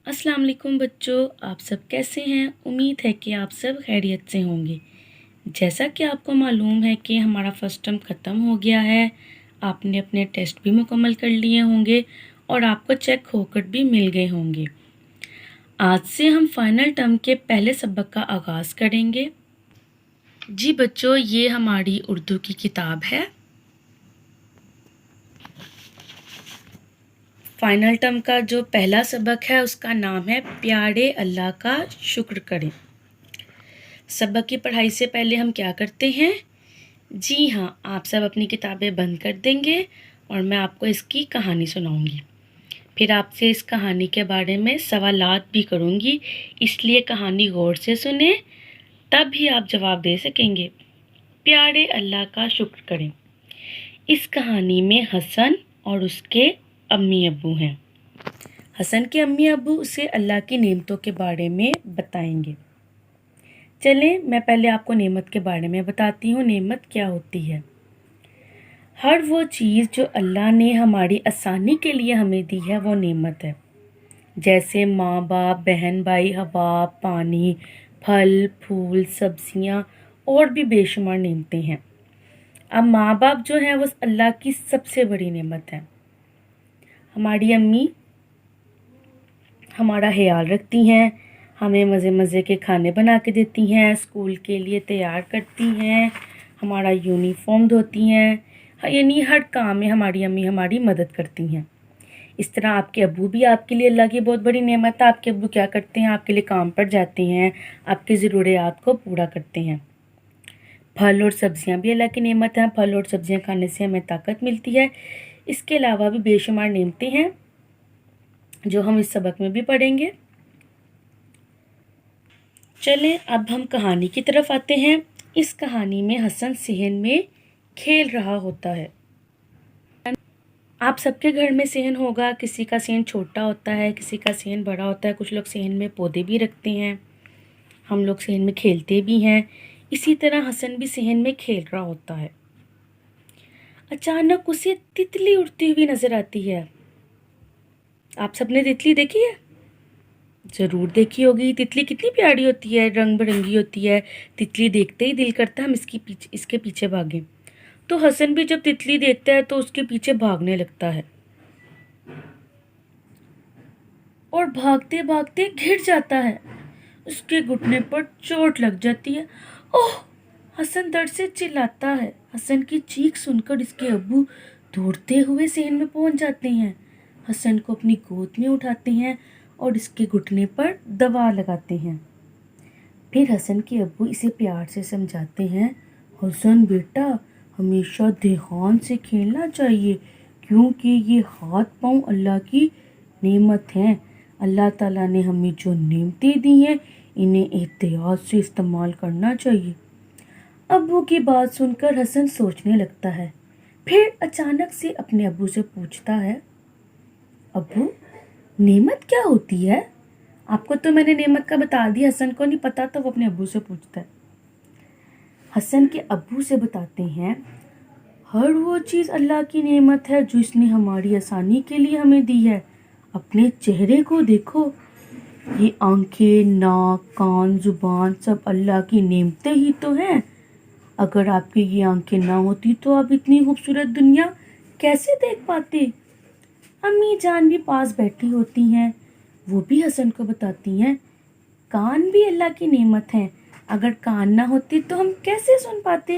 अस्सलाम वालेकुम बच्चों, आप सब कैसे हैं। उम्मीद है कि आप सब खैरियत से होंगे। जैसा कि आपको मालूम है कि हमारा फर्स्ट टर्म ख़त्म हो गया है। आपने अपने टेस्ट भी मुकम्मल कर लिए होंगे और आपको चेक होकर भी मिल गए होंगे। आज से हम फाइनल टर्म के पहले सबक का आगाज़ करेंगे। जी बच्चों, ये हमारी उर्दू की किताब है। फाइनल टर्म का जो पहला सबक है उसका नाम है प्यारे अल्लाह का शुक्र करें। सबक की पढ़ाई से पहले हम क्या करते हैं? जी हाँ, आप सब अपनी किताबें बंद कर देंगे और मैं आपको इसकी कहानी सुनाऊंगी। फिर आपसे इस कहानी के बारे में सवालात भी करूंगी, इसलिए कहानी गौर से सुने, तब ही आप जवाब दे सकेंगे। प्यारे अल्लाह का शुक्र करें। इस कहानी में हसन और उसके अम्मी अब्बू हैं। हसन के अम्मी अब्बू उसे अल्लाह की नेमतों के बारे में बताएंगे। चलें, मैं पहले आपको नेमत के बारे में बताती हूँ। नेमत क्या होती है? हर वो चीज़ जो अल्लाह ने हमारी आसानी के लिए हमें दी है वो नेमत है। जैसे माँ बाप, बहन भाई, हवा, पानी, फल फूल, सब्जियाँ और भी बेशुमार नेमतें हैं। अब माँ बाप जो हैं वो अल्लाह की सबसे बड़ी नेमत है। हमारी अम्मी हमारा ख्याल रखती हैं, हमें मज़े मज़े के खाने बना के देती हैं, स्कूल के लिए तैयार करती हैं, हमारा यूनिफॉर्म धोती हैं, यानी हर काम में हमारी अम्मी हमारी मदद करती हैं। इस तरह आपके अब्बू भी आपके लिए अल्लाह की बहुत बड़ी नेमत है। आपके अब्बू क्या करते हैं? आपके लिए काम पर जाते हैं, आपकी ज़रूरियात को पूरा करते हैं। फल और सब्जियां भी अल्लाह की नेमत हैं। फल और सब्जियां खाने से हमें ताकत मिलती है। इसके अलावा भी बेशुमार नेमतें हैं जो हम इस सबक में भी पढ़ेंगे। चलें, अब हम कहानी की तरफ आते हैं। इस कहानी में हसन सेहन में खेल रहा होता है। आप सबके घर में सेहन होगा। किसी का सेहन छोटा होता है, किसी का सेहन बड़ा होता है। कुछ लोग सेहन में पौधे भी रखते हैं, हम लोग सेहन में खेलते भी हैं। इसी तरह हसन भी सेहन में खेल रहा होता है। अचानक उसे तितली उड़ती हुई नजर आती है। आप सबने तितली देखी है? ज़रूर देखी होगी। तितली कितनी प्यारी होती है, रंग बिरंगी होती है। तितली देखते ही दिल करता है हम इसके पीछे भागें। तो हसन भी जब तितली देखता है तो उसके पीछे भागने लगता है और भागते भागते गिर जाता है। उसके घुटने पर चोट लग जाती है। ओह! हसन दर्द से चिल्लाता है। हसन की चीख सुनकर इसके अब्बू दौड़ते हुए सेहन में पहुंच जाते हैं। हसन को अपनी गोद में उठाते हैं और इसके घुटने पर दवा लगाते हैं। फिर हसन के अब्बू इसे प्यार से समझाते हैं, हसन बेटा, हमेशा ध्यान से खेलना चाहिए, क्योंकि ये हाथ पांव अल्लाह की नेमत हैं। अल्लाह ताला ने हमें जो नेमतें दी हैं इन्हें एहतियात से इस्तेमाल करना चाहिए। अब्बू की बात सुनकर हसन सोचने लगता है। फिर अचानक से अपने अब्बू से पूछता है, अब्बू, नेमत क्या होती है? आपको तो मैंने नेमत का बता दिया, हसन को नहीं पता, तो वो अपने अब्बू से पूछता है। हसन के अब्बू से बताते हैं, हर वो चीज़ अल्लाह की नेमत है जो इसने हमारी आसानी के लिए हमें दी है। अपने चेहरे को देखो, ये आंखें, नाक, कान, जुबान सब अल्लाह की नेमतें ही तो हैं। अगर आपकी ये आंखें ना होती तो आप इतनी खूबसूरत दुनिया कैसे देख पाते? अम्मी जान भी पास बैठी होती हैं, वो भी हसन को बताती हैं, कान भी अल्लाह की नेमत हैं। अगर कान ना होती तो हम कैसे सुन पाते?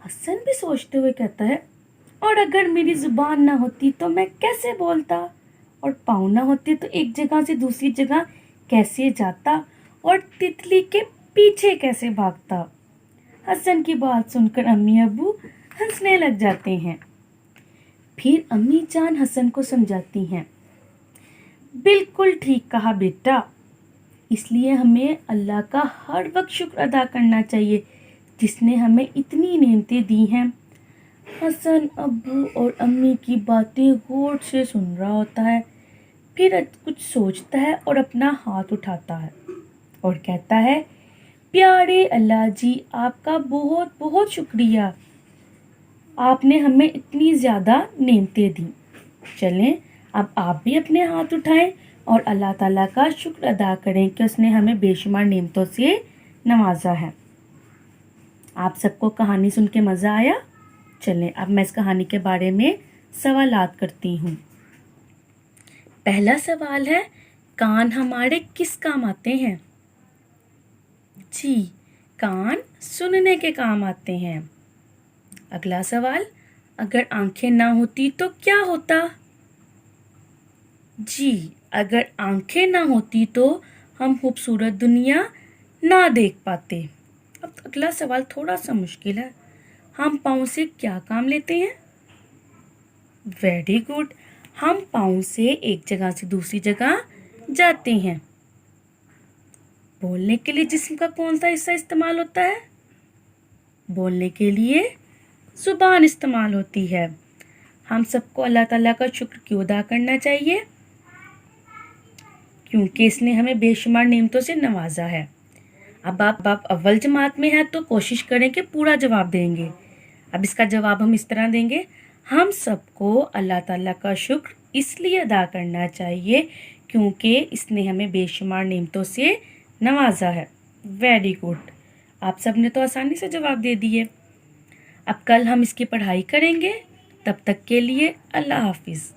हसन भी सोचते हुए कहता है, और अगर मेरी जुबान ना होती तो मैं कैसे बोलता? और पाँव ना होते तो एक जगह से दूसरी जगह कैसे जाता? और तितली के पीछे कैसे भागता? हसन की बात सुनकर अम्मी अब्बू हंसने लग जाते हैं। फिर अम्मी जान हसन को समझाती हैं, बिल्कुल ठीक कहा बेटा, इसलिए हमें अल्लाह का हर वक्त शुक्र अदा करना चाहिए जिसने हमें इतनी नेमतें दी हैं। हसन अब्बू और अम्मी की बातें गौर से सुन रहा होता है। फिर कुछ सोचता है और अपना हाथ उठाता है और कहता है, प्यारे अल्लाह जी, आपका बहुत बहुत शुक्रिया, आपने हमें इतनी ज़्यादा नेमतें दी। चलें, अब आप भी अपने हाथ उठाएं اور اللہ تعالیٰ کا شکر ادا کریں کہ اس نے ہمیں بے شمار نعمتوں سے نوازا ہے۔ آپ سب کو کہانی سن کے مزہ آیا؟ چلیں اب میں اس کہانی کے بارے میں سوالات کرتی ہوں۔ پہلا سوال ہے، کان ہمارے کس کام آتے ہیں؟ جی، کان سننے کے کام آتے ہیں۔ اگلا سوال، اگر آنکھیں نہ ہوتی تو کیا ہوتا؟ جی، اگر آنکھیں نہ ہوتی تو ہم خوبصورت دنیا نہ دیکھ پاتے۔ اب اگلا سوال تھوڑا سا مشکل ہے، ہم پاؤں سے کیا کام لیتے ہیں؟ ویری گڈ، ہم پاؤں سے ایک جگہ سے دوسری جگہ جاتے ہیں۔ بولنے کے لیے جسم کا کون سا حصہ استعمال ہوتا ہے؟ بولنے کے لیے زبان استعمال ہوتی ہے۔ ہم سب کو اللہ تعالیٰ کا شکر کیوں ادا کرنا چاہیے؟ کیونکہ اس نے ہمیں بے شمار نعمتوں سے نوازا ہے۔ اب آپ اول جماعت میں ہیں تو کوشش کریں کہ پورا جواب دیں گے۔ اب اس کا جواب ہم اس طرح دیں گے، ہم سب کو اللہ تعالیٰ کا شکر اس لیے ادا کرنا چاہیے کیونکہ اس نے ہمیں بے شمار نعمتوں سے نوازا ہے۔ ویری گڈ، آپ سب نے تو آسانی سے جواب دے دیے۔ اب کل ہم اس کی پڑھائی کریں گے، تب تک کے لیے اللہ حافظ۔